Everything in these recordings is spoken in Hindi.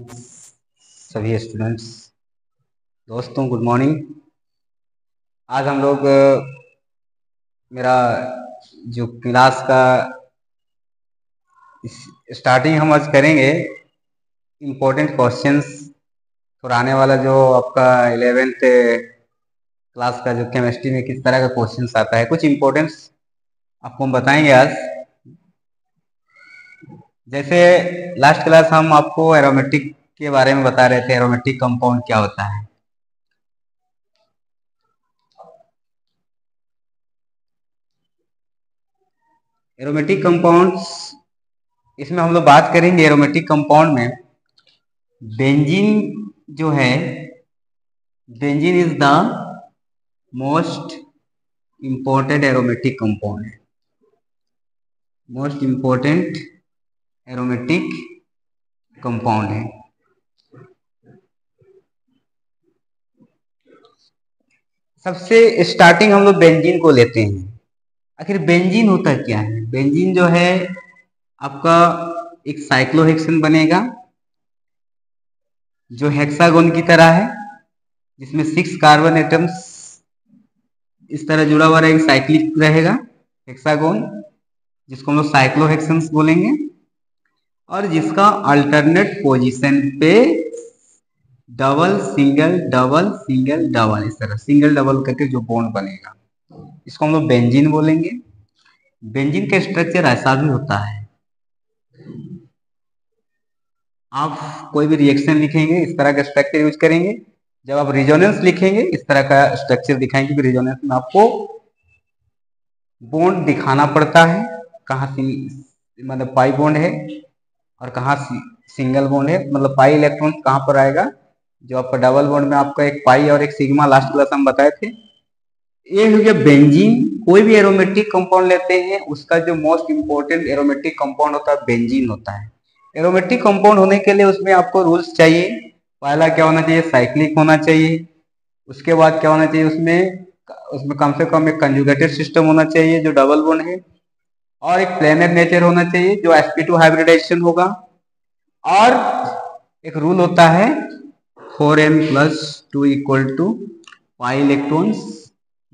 सभी स्टूडेंट्स दोस्तों गुड मॉर्निंग। आज हम लोग मेरा जो क्लास का स्टार्टिंग हम आज करेंगे इम्पोर्टेंट क्वेश्चंस और आने वाला जो आपका 11th क्लास का जो केमिस्ट्री में किस तरह का क्वेश्चंस आता है, कुछ इम्पोर्टेंट्स आपको हम बताएंगे आज। जैसे लास्ट क्लास हम आपको एरोमेटिक के बारे में बता रहे थे, एरोमेटिक कंपाउंड क्या होता है। एरोमेटिक कंपाउंड्स, इसमें हम लोग बात करेंगे एरोमेटिक कंपाउंड में बेंजीन जो है, benzene is the most important aromatic compound है, मोस्ट इंपॉर्टेंट एरोमेटिक कंपाउंड है। सबसे स्टार्टिंग हम लोग बेंजीन को लेते हैं। आखिर बेंजीन होता क्या है? बेंजीन जो है आपका एक साइक्लोहेक्सेन बनेगा जो हेक्सागोन की तरह है, जिसमें 6 कार्बन एटम्स इस तरह जुड़ा हुआ रहेगा, साइक्लिक रहेगा हेक्सागोन, जिसको हम लोग साइक्लोहेक्सेन्स बोलेंगे, और जिसका अल्टरनेट पोजीशन पे double single double single double इस तरह सिंगल डबल करके जो बॉन्ड बनेगा, इसको हम लोग बेंजीन बोलेंगे। बेंजीन का स्ट्रक्चर ऐसा भी होता है, आप कोई भी रिएक्शन लिखेंगे इस तरह का स्ट्रक्चर यूज करेंगे। जब आप रिजोनेंस लिखेंगे इस तरह का स्ट्रक्चर दिखाएंगे, कि रिजोनेंस में आपको बॉन्ड दिखाना पड़ता है, कहाँ मतलब पाई बॉन्ड है और कहाँ सिंगल बॉन्ड है, मतलब पाई इलेक्ट्रॉन कहाँ पर आएगा। जो आपका डबल बॉन्ड में आपका एक पाई और एक सिग्मा लास्ट क्लास हम बताए थे। ये हो गया बेंजीन। कोई भी एरोमेटिक कंपाउंड लेते हैं उसका जो मोस्ट इंपोर्टेंट एरोमेटिक कंपाउंड होता है बेंजीन होता है। एरोमेटिक कंपाउंड होने के लिए उसमें आपको रूल्स चाहिए। पहला क्या होना चाहिए? साइक्लिक होना चाहिए। उसके बाद क्या होना चाहिए? उसमें कम से कम एक कंजुगेटेड सिस्टम होना चाहिए जो डबल बॉन्ड है, और एक प्लेनर नेचर होना चाहिए जो sp2 हाइब्रिडाइजेशन होगा। और एक रूल होता है 4n+2 = पाई इलेक्ट्रॉन्स,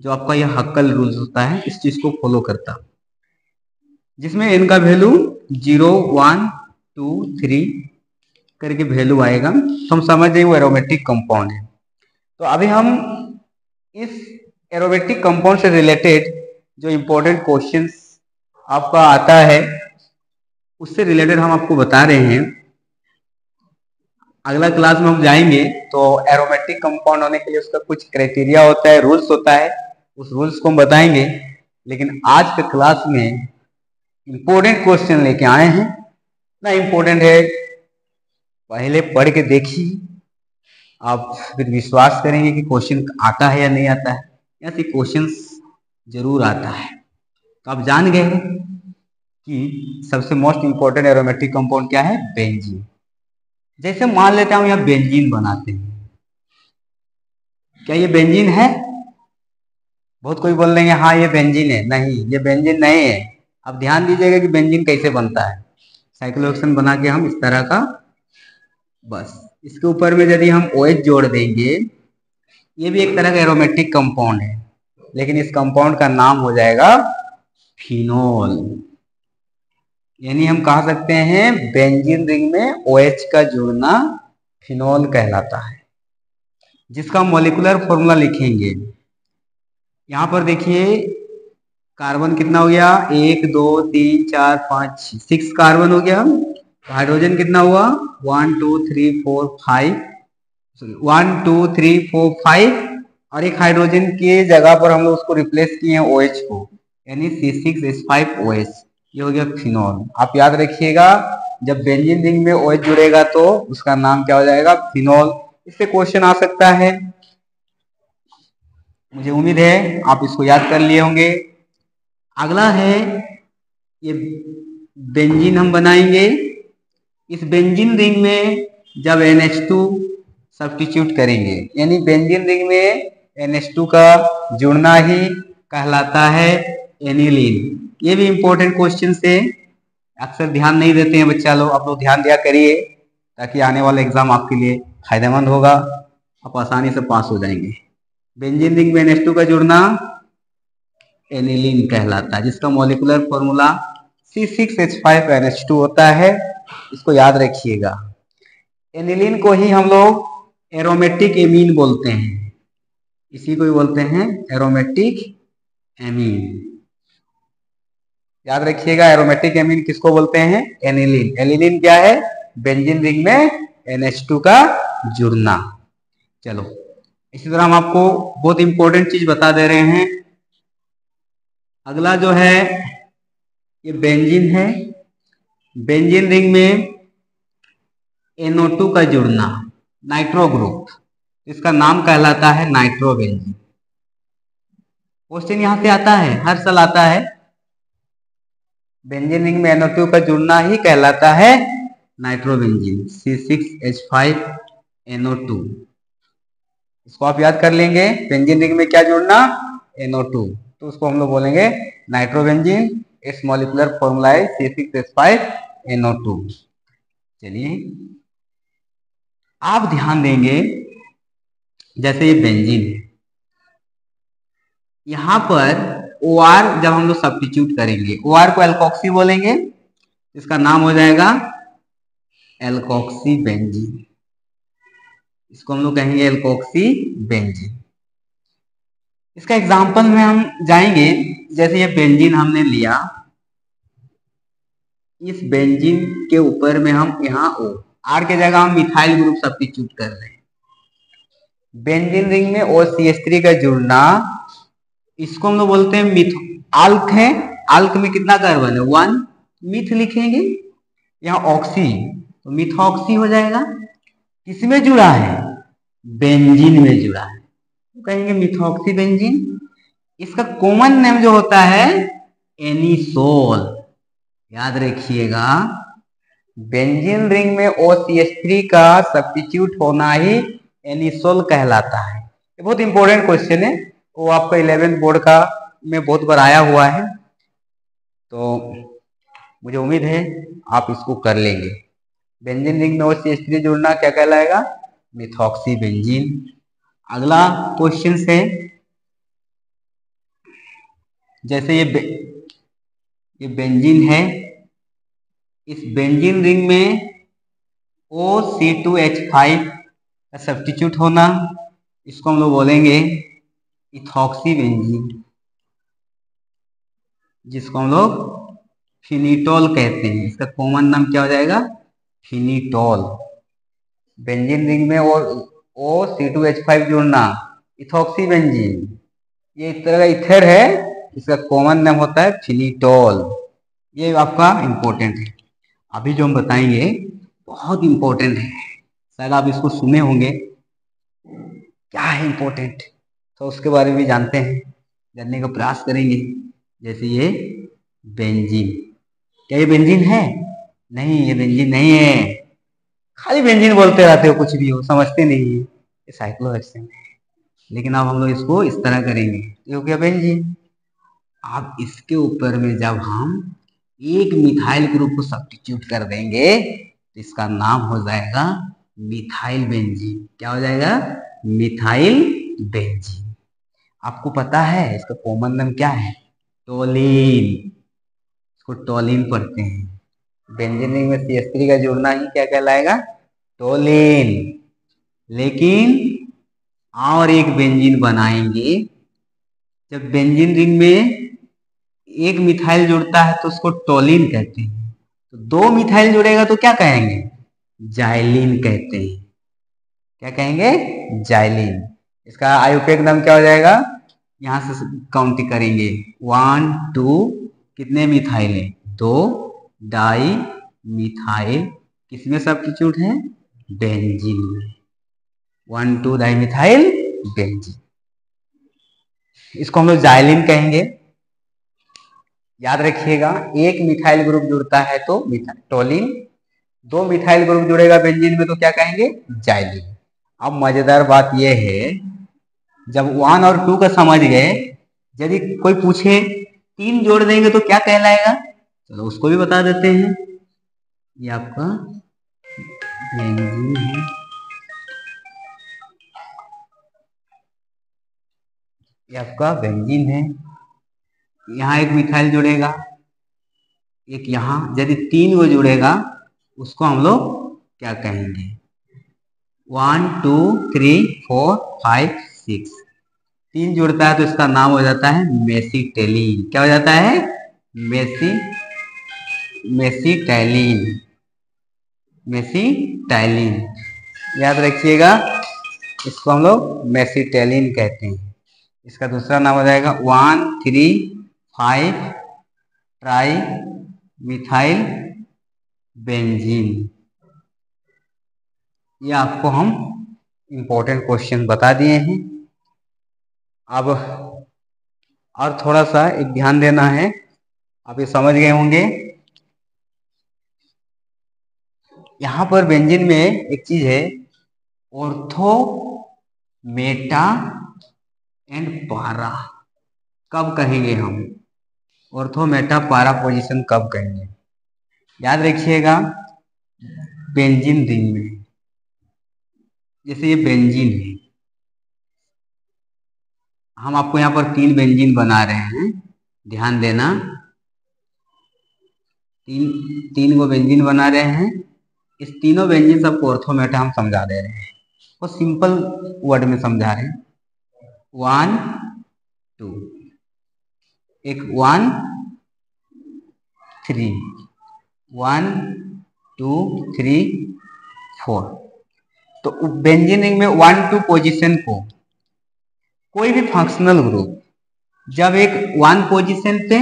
जो आपका यह हक्कल रूल होता है, इस चीज को फॉलो करता, जिसमें n का वैल्यू 0 1 2 3 करके वैल्यू आएगा, तो हम समझ जाए वो एरोमेटिक कंपाउंड है। तो अभी हम इस एरोमेटिक कंपाउंड से रिलेटेड जो इंपॉर्टेंट क्वेश्चंस आपका आता है उससे रिलेटेड हम आपको बता रहे हैं। अगला क्लास में हम जाएंगे तो एरोमेटिक कंपाउंड होने के लिए उसका कुछ क्राइटेरिया होता है, रूल्स होता है, उस रूल्स को हम बताएंगे। लेकिन आज के क्लास में इंपॉर्टेंट क्वेश्चन लेके आए हैं ना, इंपॉर्टेंट है, पहले पढ़ के देखिए, आप फिर विश्वास करेंगे कि क्वेश्चन आता है या नहीं आता है। ऐसे क्वेश्चन जरूर आता है। तो आप जान गए कि सबसे मोस्ट इंपॉर्टेंट एरोमेटिक कंपाउंड क्या है? बेंजीन। जैसे मान लेता हूं यहां बेंजीन बनाते हैं, क्या ये बेंजीन है? बहुत कोई बोल देंगे हाँ ये बेंजीन है। नहीं, ये बेंजीन नहीं है। अब ध्यान दीजिएगा कि बेंजीन कैसे बनता है। साइक्लोहेक्सेन बना के हम इस तरह का, बस इसके ऊपर में यदि हम OH जोड़ देंगे, ये भी एक तरह का एरोमेटिक कंपाउंड है, लेकिन इस कंपाउंड का नाम हो जाएगा फिनोल। यानी हम कह सकते हैं बेंजीन रिंग में OH का जुड़ना फिनोल कहलाता है, जिसका मॉलिक्यूलर फॉर्मूला लिखेंगे। यहां पर देखिए कार्बन कितना हो गया? 1 2 3 4 5 6 कार्बन हो गया। हाइड्रोजन कितना हुआ? 1 2 3 4 5 1 2 3 4 5, और एक हाइड्रोजन के जगह पर हम लोग उसको रिप्लेस किए हैं OH को, यानी C6H5OH। ये हो गया फिनोल। आप याद रखिएगा, जब बेंजीन रिंग में OH जुड़ेगा तो उसका नाम क्या हो जाएगा? फिनोल। इससे क्वेश्चन आ सकता है, मुझे उम्मीद है आप इसको याद कर लिए होंगे। अगला है ये बेंजीन हम बनाएंगे। इस बेंजीन रिंग में जब NH2 सब्स्टिट्यूट करेंगे, यानी बेंजीन रिंग में NH2 का जुड़ना ही कहलाता है एनिलीन। ये भी इंपॉर्टेंट क्वेश्चन से अक्सर ध्यान नहीं देते हैं बच्चा लोग, आप लोग ध्यान दिया करिए। ताकि आने वाला एग्जाम आपके लिए फायदेमंद होगा, आप आसानी से पास हो जाएंगे। बेंजीन रिंग में NH2 का जुड़ना एनिलीन कहलाता है, जिसका मॉलिक्यूलर फॉर्मूला C6H5NH2 होता है। इसको याद रखिएगा। एनिलीन को ही हम लोग एरोमेटिक एमीन बोलते हैं, इसी को ही बोलते हैं एरोमेटिक एमीन। याद रखिएगा, एरोमेटिक एमीन किसको बोलते हैं? एनिलीन। एनिलीन क्या है? बेंजीन रिंग में NH2 का जुड़ना। चलो, इसी तरह हम आपको बहुत इंपॉर्टेंट चीज बता दे रहे हैं। अगला जो है ये बेंजीन है। बेंजीन रिंग में NO2 का जुड़ना, नाइट्रो ग्रुप, इसका नाम कहलाता है नाइट्रोबेंजीन। क्वेश्चन यहां से आता है, हर साल आता है। बेंजीन रिंग में NO2 का जुड़ना ही कहलाता है नाइट्रोबेंजीन, C6H5NO2। इसको आप याद कर लेंगे। बेंजीन रिंग में क्या जुड़ना? NO2, तो उसको हम लोग बोलेंगे नाइट्रोबेंजीन। इट्स मॉलिक्यूलर फॉर्मूला है C6H5NO2। चलिए, आप ध्यान देंगे, जैसे ये बेंजीन है, यहां पर OR जब हम लोग सब्स्टिट्यूट करेंगे, OR को एल्कोक्सी बोलेंगे, इसका नाम हो जाएगा एल्कोक्सी बेंजीन। इसको हम लोग कहेंगे एल्कोक्सी बेंजीन। इसका एग्जांपल में हम जाएंगे, जैसे ये बेंजीन हमने लिया, इस बेंजीन के ऊपर में हम यहाँ O, R के जगह हम मिथाइल ग्रुप सब्स्टिट्यूट कर रहे हैं। बेंजीन रिंग में OCH3 का जुड़ना, इसको हम लोग बोलते हैं आल्क है। आल्क में कितना कार्बन है? 1। मिथ लिखेंगे, यहाँ ऑक्सी, तो मिथॉक्सी हो जाएगा। किसमें जुड़ा है? बेंजीन में जुड़ा है, तो कहेंगे मिथॉक्सी बेंजीन। इसका कॉमन नेम जो होता है एनिसोल। याद रखिएगा, बेंजीन रिंग में OCH3 का सब्स्टिट्यूट होना ही एनिसोल कहलाता है। ये बहुत इंपॉर्टेंट क्वेश्चन है, वो आपका 11th बोर्ड का में बहुत बार आया हुआ है, तो मुझे उम्मीद है आप इसको कर लेंगे। बेंजीन रिंग में OCH3 जुड़ना क्या कहलाएगा? Methoxy benzene. अगला क्वेश्चन है, जैसे ये बेंजीन है, इस बेंजीन रिंग में OC2H5 का सब्स्टिट्यूट होना, इसको हम लोग बोलेंगे इथॉक्सी बेंजीन, जिसको हम लोग फिनिटोल कहते हैं। इसका कॉमन नाम क्या हो जाएगा? फिनिटोल। बेंजीन रिंग में OC2H5 जुड़ना, इथॉक्सी बेंजीन, ये इस तरह का इथर है, इसका कॉमन नाम होता है फिनिटोल। ये आपका इंपॉर्टेंट है। अभी जो हम बताएंगे बहुत इंपॉर्टेंट है, शायद आप इसको सुने होंगे। क्या है इंपॉर्टेंट, तो उसके बारे में जानते हैं, जानने का प्रयास करेंगे। जैसे ये बेंजीन, क्या ये बेंजीन है? नहीं, ये बेंजीन नहीं है। खाली बेंजीन बोलते रहते हो, कुछ भी हो, समझते नहीं है, ये साइक्लोहेक्सेन है। लेकिन अब हम लोग इसको इस तरह करेंगे, ये हो गया बेंजीन। अब इसके ऊपर में जब हम एक मिथाइल ग्रुप को सब्स्टिट्यूट कर देंगे, तो इसका नाम हो जाएगा मिथाइल बेंजीन। क्या हो जाएगा? Methyl benzene. आपको पता है इसका कॉमन नाम क्या है? टोलिन। इसको टोलिन पढ़ते हैं। बेंजीन रिंग में CH3 का जुड़ना ही क्या कहलाएगा? टोलिन। लेकिन और एक बेंजीन बनाएंगे, जब बेंजीन रिंग में एक मिथाइल जुड़ता है तो उसको टोलिन कहते हैं, तो 2 मिथाइल जुड़ेगा तो क्या कहेंगे? जाइलिन कहते हैं। क्या कहेंगे? जाइलिन। इसका आयुपेक नाम क्या हो जाएगा? यहां से काउंट करेंगे, 1 2, कितने मिथाइल है? 2 डाई मिथाइल, किसमें सब्स्टिट्यूट है? बेंजीन में। 1 2 डाई मिथाइल बेंजीन, इसको हम लोग जाइलिन कहेंगे। याद रखिएगा, एक मिथाइल ग्रुप जुड़ता है तो टोलिन, 2 मिथाइल ग्रुप जुड़ेगा बेंजीन में तो क्या कहेंगे? जाइलिन। अब मजेदार बात यह है, जब 1 और 2 का समझ गए, यदि कोई पूछे 3 जोड़ देंगे तो क्या कहलाएगा? चलो उसको भी बता देते हैं। ये आपका बेंजीन है, ये आपका बेंजीन है। यहाँ एक मिथाइल जुड़ेगा, एक यहाँ, यदि 3 को जुड़ेगा उसको हम लोग क्या कहेंगे? 1 2 3 4 5 6, 3 जुड़ता है तो इसका नाम हो जाता है मेसिटेलिन। क्या हो जाता है? मेसिटाइलिन। मेसिटाइलिन याद रखिएगा, इसको हम लोग मेसिटाइलिन कहते हैं। इसका दूसरा नाम हो जाएगा 1 3 5 ट्राई मिथाइल बेंजीन। ये आपको हम इंपॉर्टेंट क्वेश्चन बता दिए हैं। अब और थोड़ा सा एक ध्यान देना है, आप ये समझ गए होंगे। यहां पर बेंजीन में एक चीज है, ऑर्थो मेटा एंड पारा कब कहेंगे हम? ऑर्थो मेटा पारा पोजीशन कब कहेंगे? याद रखिएगा, बेंजीन रिंग में, जैसे ये बेंजीन है, हम आपको यहाँ पर 3 बेंजीन बना रहे हैं, ध्यान देना। 3 को बेंजीन बना रहे हैं। इस तीनों बेंजीन सबको ऑर्थोमेटा हम समझा दे रहे हैं, वो सिंपल वर्ड में समझा रहे हैं। 1 2, एक 1 3, 1 2 3 4। तो बेंजीन रिंग में 1 2 पोजीशन को कोई भी फंक्शनल ग्रुप जब एक 1 पोजीशन पे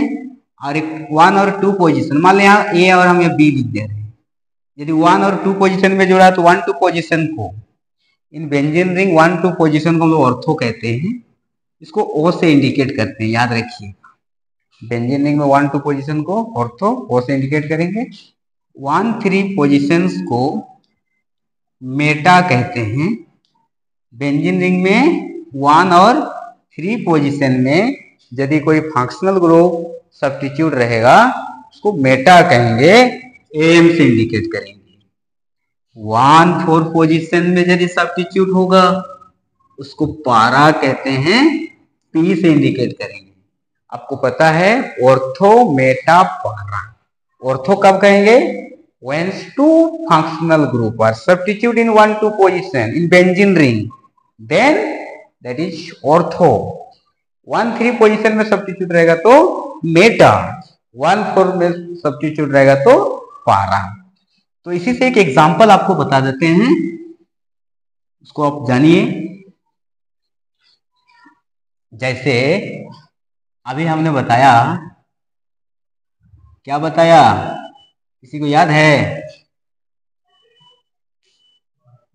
और एक 1 और 2 पोजीशन, मान लें यहाँ ए और हम ये बी लिख दे रहे हैं, यदि 1 और 2 पोजीशन में जोड़ा तो 1 2 पोजीशन को, इन बेंजीन रिंग 1 2 पोजीशन को हम लोग ऑर्थो कहते हैं, इसको ओ से इंडिकेट करते हैं। याद रखिए, बेंजीन रिंग में 1 2 पोजीशन को ऑर्थो ओ से इंडिकेट करेंगे। 1 3 पोजीशंस को मेटा कहते हैं। बेंजीन रिंग में 1 और 3 पोजीशन में यदि कोई फंक्शनल ग्रुप सब्स्टिट्यूट रहेगा उसको मेटा कहेंगे, एम से इंडिकेट करेंगे। 1 4 पोजीशन में यदि सब्स्टिट्यूट होगा उसको पारा कहते हैं, पी से इंडिकेट करेंगे। आपको पता है ऑर्थो मेटा पारा। ऑर्थो कब कहेंगे? when 2 functional group are substitute in 1 2 position in benzene ring, then that is ortho। 1 3 position में सब्स्टिट्यूट रहेगा तो मेटा, 1 4 में सब्स्टिट्यूट रहेगा तो पारा। तो इसी से एक एग्जांपल आपको बता देते हैं, उसको आप जानिए। जैसे अभी हमने बताया, क्या बताया, किसी को याद है?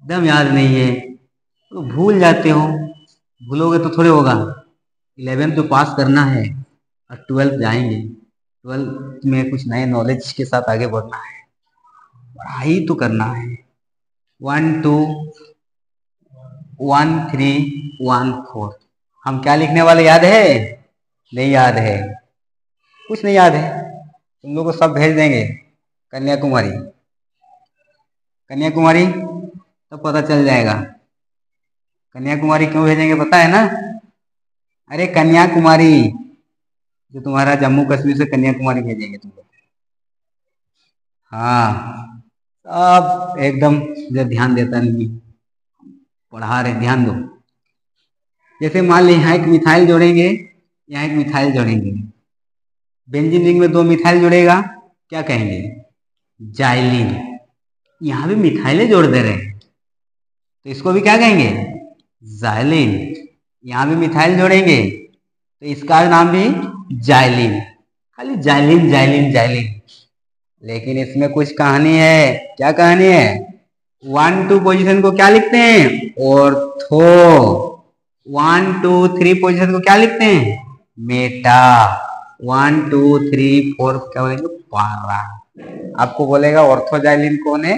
एकदम याद नहीं है तो भूल जाते हो, भूलोगे तो थोड़े होगा। 11th तो पास करना है और 12th जाएंगे, 12th में कुछ नए नॉलेज के साथ आगे बढ़ना है, पढ़ाई तो करना है। 1 2 1 3 1 4 हम क्या लिखने वाले, याद है? नहीं याद है, कुछ नहीं याद है, तुम लोग को सब भेज देंगे कन्याकुमारी। कन्याकुमारी तो पता चल जाएगा। कन्याकुमारी क्यों भेजेंगे पता है ना? अरे कन्याकुमारी, जो तुम्हारा जम्मू कश्मीर से कन्याकुमारी भेजेंगे तुम लोग। हाँ, सब एकदम जो ध्यान देता नहीं, पढ़ा रहे, ध्यान दो। जैसे मान ली यहाँ एक मिथाइल जोड़ेंगे, यहाँ एक मिथाइल जोड़ेंगे, बेंजीन रिंग में 2 मिथाइल जुड़ेगा, क्या कहेंगे? जाइलिन। यहाँ भी मिथाइले जोड़ दे रहे हैं तो इसको भी क्या कहेंगे? जाइलिन। यहाँ भी मिथाइल जोड़ेंगे तो इसका नाम भी जाइलिन। खाली जाइलिन जाइलिन जाइलिन, लेकिन इसमें कुछ कहानी है। क्या कहानी है? 1 2 पोजीशन को क्या लिखते हैं? ऑर्थो। 1 2 3 पोजीशन को क्या लिखते हैं? मेटा। 1 2 3 4 क्या बोलेंगे? पारा। आपको बोलेगा ऑर्थोजाइलिन कौन है,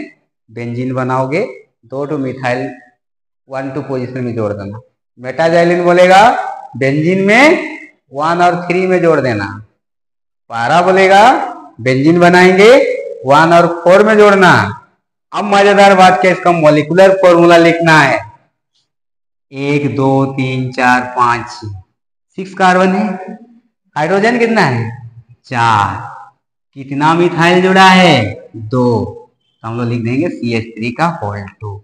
बेंजीन बनाओगे 2 मिथाइल 1 2 पोजीशन में जोड़ देना। मेटाजाइलिन बोलेगा बेंजीन में 1 और 3 में जोड़ देना। पारा बोलेगा बेंजीन बनाएंगे 1 और 4 में जोड़ना। अब मजेदार बात क्या, इसका मॉलिक्यूलर फॉर्मूला लिखना है। 1 2 3 4 5 6 कार्बन है, हाइड्रोजन कितना है 4, कितना मिथाइल जुड़ा है 2, तो हम लोग लिख देंगे CH3 का होल 2,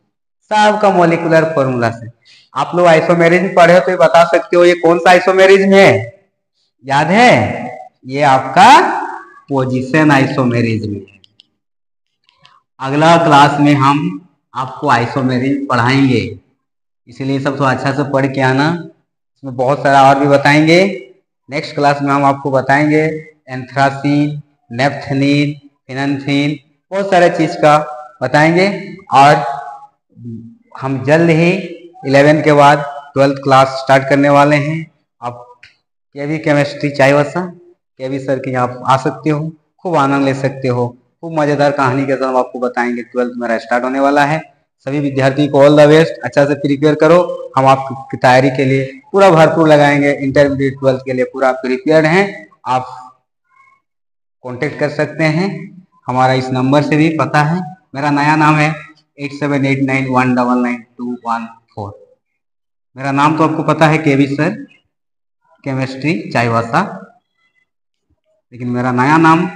सबका मॉलिक्यूलर फॉर्मूला से। आप लोग आइसोमेरिज्म पढ़े हो तो ये बता सकते हो ये कौन सा आइसोमेरिज्म है, याद है, ये आपका पोजीशन आइसोमेरिज्म है। अगला क्लास में हम आपको आइसोमेरिज्म पढ़ाएंगे, इसलिए सब थोड़ा अच्छा से पढ़ के आना, इसमें बहुत सारा और भी बताएंगे। नेक्स्ट क्लास में हम आपको बताएंगे एंथ्रासीन, नेफ्थेनिन, फिनान्थीन, बहुत सारे चीज का बताएंगे। और हम जल्द ही 11 के बाद 12th क्लास स्टार्ट करने वाले हैं। आप केवी केमिस्ट्री चाईबासा केवी सर के यहाँ आ सकते हो, खूब आनंद ले सकते हो, खूब मजेदार कहानी के साथ हम आपको बताएंगे। 12th मेरा स्टार्ट होने वाला है, सभी विद्यार्थी को ऑल द बेस्ट, अच्छा से प्रिपेयर करो। हम आपकी तैयारी के लिए पूरा भरपूर लगाएंगे, इंटरमीडिएट 12th के लिए पूरा प्रिपेयर्ड हैं। आप कांटेक्ट कर सकते हैं, हमारा इस नंबर से भी पता है। मेरा नया नाम है 8789199214। मेरा नाम तो आपको पता है केवी सर केमिस्ट्री चाईबासा, लेकिन मेरा नया नाम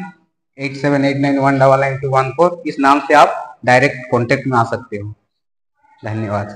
8789199214, इस नाम से आप डायरेक्ट कांटेक्ट में आ सकते हो। धन्यवाद।